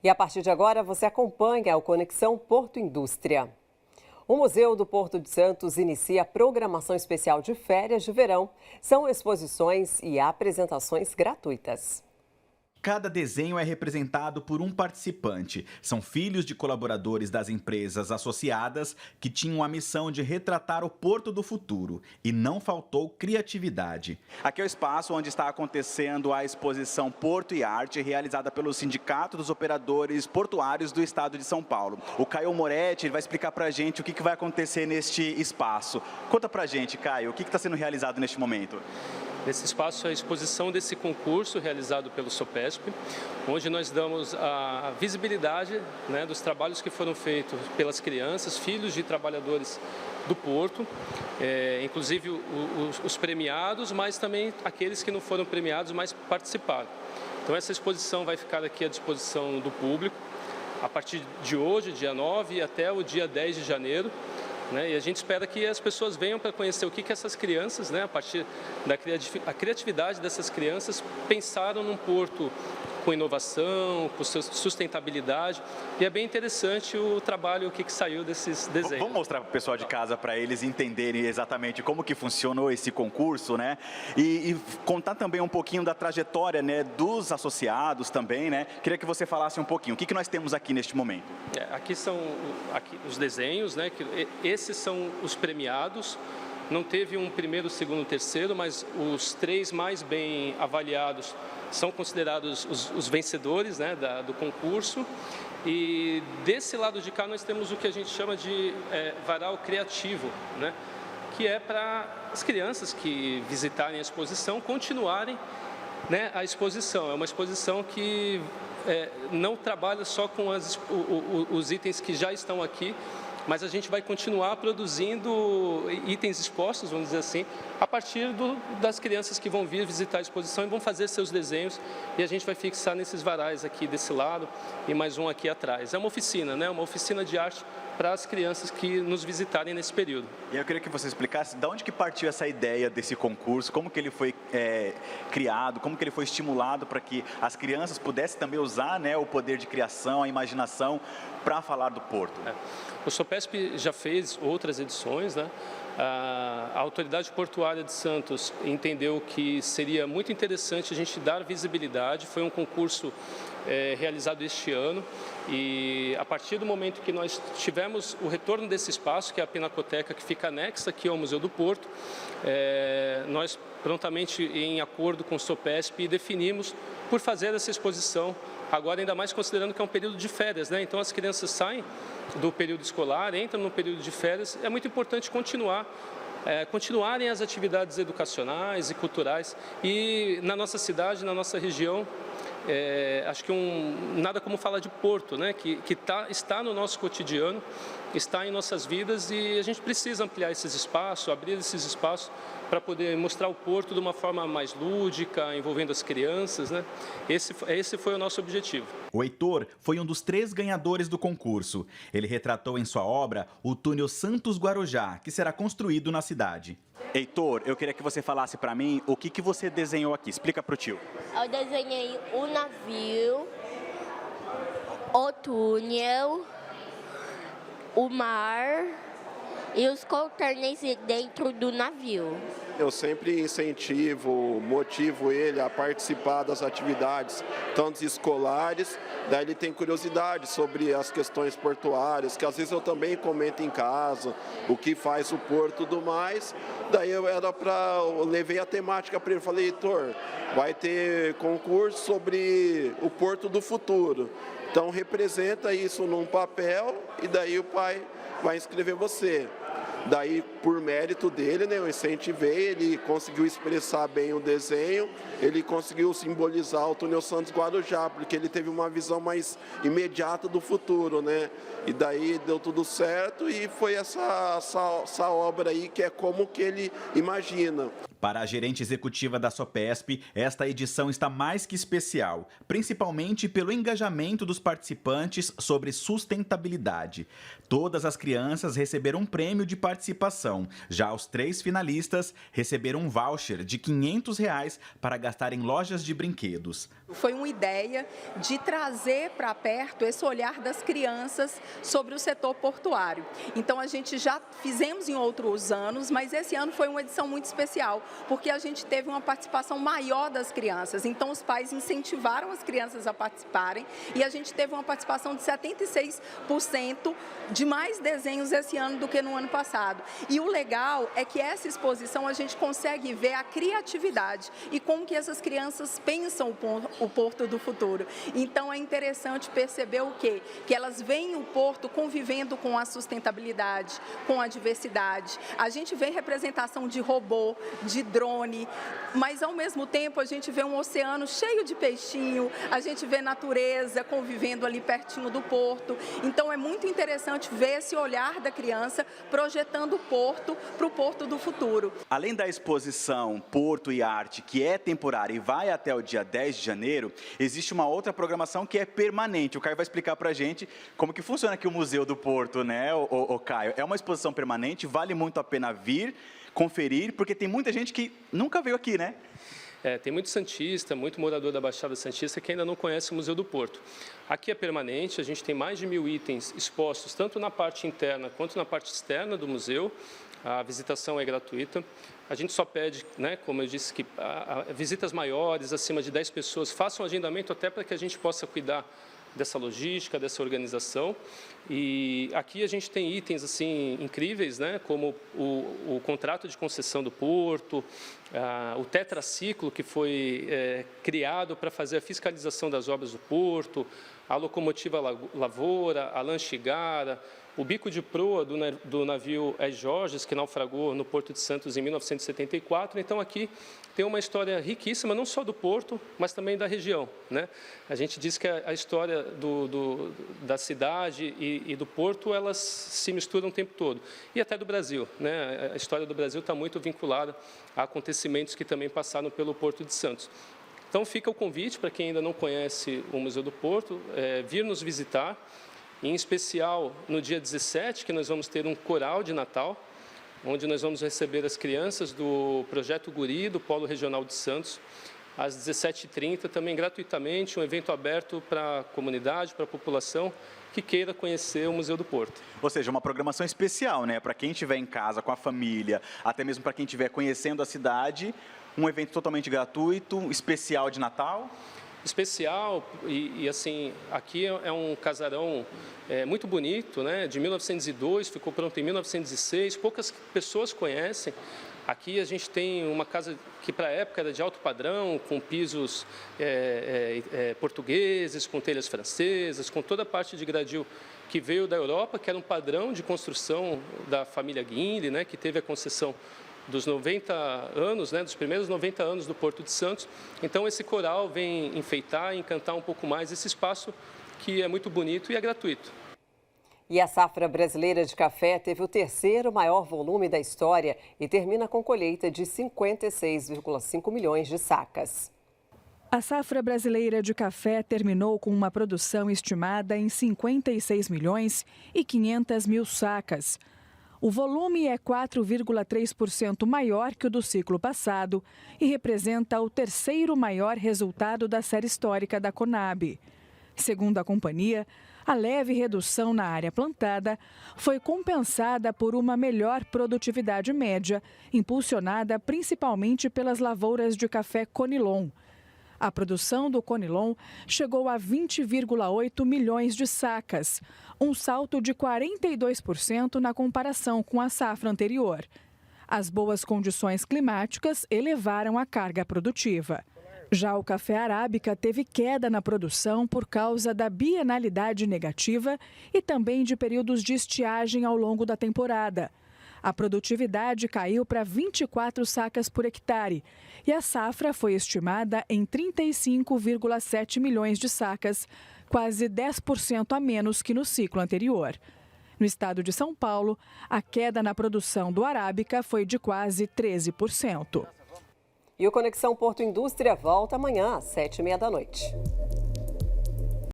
E a partir de agora você acompanha o Conexão Porto Indústria. O Museu do Porto de Santos inicia a programação especial de férias de verão. São exposições e apresentações gratuitas. Cada desenho é representado por um participante. São filhos de colaboradores das empresas associadas que tinham a missão de retratar o Porto do futuro. E não faltou criatividade. Aqui é o espaço onde está acontecendo a exposição Porto e Arte, realizada pelo Sindicato dos Operadores Portuários do Estado de São Paulo. O Caio Moretti vai explicar pra gente o que vai acontecer neste espaço. Conta pra gente, Caio, o que está sendo realizado neste momento? Esse espaço é a exposição desse concurso realizado pelo SOPESP, onde nós damos a visibilidade, dos trabalhos que foram feitos pelas crianças, filhos de trabalhadores do Porto, inclusive os premiados, mas também aqueles que não foram premiados, mas participaram. Então essa exposição vai ficar aqui à disposição do público a partir de hoje, dia 9, até o dia 10 de janeiro. E a gente espera que as pessoas venham para conhecer o que essas crianças, a partir da criatividade dessas crianças, pensaram num porto com inovação, com sustentabilidade. E é bem interessante o trabalho, o que saiu desses desenhos. Vamos mostrar para o pessoal de casa, para eles entenderem exatamente como que funcionou esse concurso, E contar também um pouquinho da trajetória, dos associados também, Queria que você falasse um pouquinho. O que nós temos aqui neste momento? Aqui são os desenhos, esses são os premiados. Não teve um primeiro, segundo, terceiro, mas os 3 mais bem avaliados são considerados os vencedores do concurso. E desse lado de cá nós temos o que a gente chama de varal criativo, que é para as crianças que visitarem a exposição continuarem a exposição. É uma exposição que não trabalha só com os itens que já estão aqui, mas a gente vai continuar produzindo itens expostos, vamos dizer assim, a partir das crianças que vão vir visitar a exposição e vão fazer seus desenhos, e a gente vai fixar nesses varais aqui desse lado e mais um aqui atrás. É uma oficina, uma oficina de arte para as crianças que nos visitarem nesse período. E eu queria que você explicasse de onde que partiu essa ideia desse concurso, como que ele foi criado, como que ele foi estimulado para que as crianças pudessem também usar o poder de criação, a imaginação para falar do Porto. O SOPESP já fez outras edições, A Autoridade Portuária de Santos entendeu que seria muito interessante a gente dar visibilidade. Foi um concurso realizado este ano e a partir do momento que nós tivemos o retorno desse espaço, que é a Pinacoteca, que fica anexa aqui ao Museu do Porto, nós prontamente, em acordo com o SOPESP, definimos por fazer essa exposição, agora ainda mais considerando que é um período de férias, Então as crianças saem do período escolar, entram no período de férias, é muito importante continuarem as atividades educacionais e culturais. E na nossa cidade, na nossa região, acho que nada como falar de Porto, que está no nosso cotidiano, está em nossas vidas, e a gente precisa ampliar esses espaços, abrir esses espaços para poder mostrar o Porto de uma forma mais lúdica, envolvendo as crianças, Esse foi o nosso objetivo. O Heitor foi um dos 3 ganhadores do concurso. Ele retratou em sua obra o túnel Santos Guarujá, que será construído na cidade. Heitor, eu queria que você falasse para mim o que você desenhou aqui. Explica para o tio. Eu desenhei o navio, o túnel, o mar e os containers dentro do navio. Eu sempre motivo ele a participar das atividades, tanto escolares, daí ele tem curiosidade sobre as questões portuárias, que às vezes eu também comento em casa, o que faz o porto e tudo mais. Daí eu levei a temática para ele, falei, Heitor, vai ter concurso sobre o Porto do futuro. Então representa isso num papel e daí o pai vai inscrever você. Daí, por mérito dele, eu incentivei, ele conseguiu expressar bem o desenho, ele conseguiu simbolizar o túnel Santos Guarujá, porque ele teve uma visão mais imediata do futuro, E daí deu tudo certo e foi essa obra aí que é como que ele imagina. Para a gerente executiva da Sopesp, esta edição está mais que especial, principalmente pelo engajamento dos participantes sobre sustentabilidade. Todas as crianças receberam um prêmio de participação. Já os 3 finalistas receberam um voucher de R$ 500 para gastar em lojas de brinquedos. Foi uma ideia de trazer para perto esse olhar das crianças sobre o setor portuário. Então, a gente já fizemos em outros anos, mas esse ano foi uma edição muito especial, porque a gente teve uma participação maior das crianças. Então, os pais incentivaram as crianças a participarem e a gente teve uma participação de 76% de mais desenhos esse ano do que no ano passado. E o legal é que essa exposição a gente consegue ver a criatividade e como que essas crianças pensam o porto do futuro. Então, é interessante perceber o quê? Que elas veem o porto convivendo com a sustentabilidade, com a diversidade. A gente vê representação de robô, de drone, mas ao mesmo tempo a gente vê um oceano cheio de peixinho, a gente vê natureza convivendo ali pertinho do porto. Então, é muito interessante ver esse olhar da criança projetando o porto para o porto do futuro. Além da exposição Porto e Arte, que é temporária e vai até o dia 10 de janeiro, existe uma outra programação que é permanente. O Caio vai explicar pra gente como que funciona aqui o Museu do Porto, né, o Caio? É uma exposição permanente, vale muito a pena vir, conferir, porque tem muita gente que nunca veio aqui, né? Tem muito santista, muito morador da Baixada Santista que ainda não conhece o Museu do Porto. Aqui é permanente, a gente tem mais de 1000 itens expostos, tanto na parte interna quanto na parte externa do museu. A visitação é gratuita. A gente só pede, né, como eu disse, que visitas maiores, acima de 10 pessoas, façam agendamento até para que a gente possa cuidar dessa logística, dessa organização. E aqui a gente tem itens assim incríveis, né, como o contrato de concessão do porto, o tetraciclo que foi criado para fazer a fiscalização das obras do porto, a locomotiva Lavoura, a Lanchigara, o bico de proa do navio Jorges, que naufragou no Porto de Santos em 1974. Então, aqui tem uma história riquíssima, não só do porto, mas também da região, né? A gente diz que a história da cidade e do porto, elas se misturam o tempo todo. E até do Brasil, né? A história do Brasil está muito vinculada a acontecimentos que também passaram pelo Porto de Santos. Então, fica o convite para quem ainda não conhece o Museu do Porto, vir nos visitar. Em especial, no dia 17, que nós vamos ter um coral de Natal, onde nós vamos receber as crianças do Projeto Guri, do Polo Regional de Santos, às 17h30, também gratuitamente, um evento aberto para a comunidade, para a população que queira conhecer o Museu do Porto. Ou seja, uma programação especial, né? Para quem estiver em casa, com a família, até mesmo para quem estiver conhecendo a cidade, um evento totalmente gratuito, especial de Natal. Especial e assim, aqui é um casarão muito bonito, né? De 1902, ficou pronto em 1906, poucas pessoas conhecem. Aqui a gente tem uma casa que para a época era de alto padrão, com pisos portugueses, com telhas francesas, com toda a parte de gradil que veio da Europa, que era um padrão de construção da família Guinle, né? Que teve a concessão dos 90 anos, né, dos primeiros 90 anos do Porto de Santos. Então, esse coral vem enfeitar e encantar um pouco mais esse espaço que é muito bonito e é gratuito. E a safra brasileira de café teve o 3º maior volume da história e termina com colheita de 56,5 milhões de sacas. A safra brasileira de café terminou com uma produção estimada em 56 milhões e 500 mil sacas. O volume é 4,3% maior que o do ciclo passado e representa o 3º maior resultado da série histórica da Conab. Segundo a companhia, a leve redução na área plantada foi compensada por uma melhor produtividade média, impulsionada principalmente pelas lavouras de café Conilon. A produção do Conilon chegou a 20,8 milhões de sacas, um salto de 42% na comparação com a safra anterior. As boas condições climáticas elevaram a carga produtiva. Já o café arábica teve queda na produção por causa da bienalidade negativa e também de períodos de estiagem ao longo da temporada. A produtividade caiu para 24 sacas por hectare e a safra foi estimada em 35,7 milhões de sacas, quase 10% a menos que no ciclo anterior. No estado de São Paulo, a queda na produção do arábica foi de quase 13%. E o Conexão Porto Indústria volta amanhã às 7h30 da noite.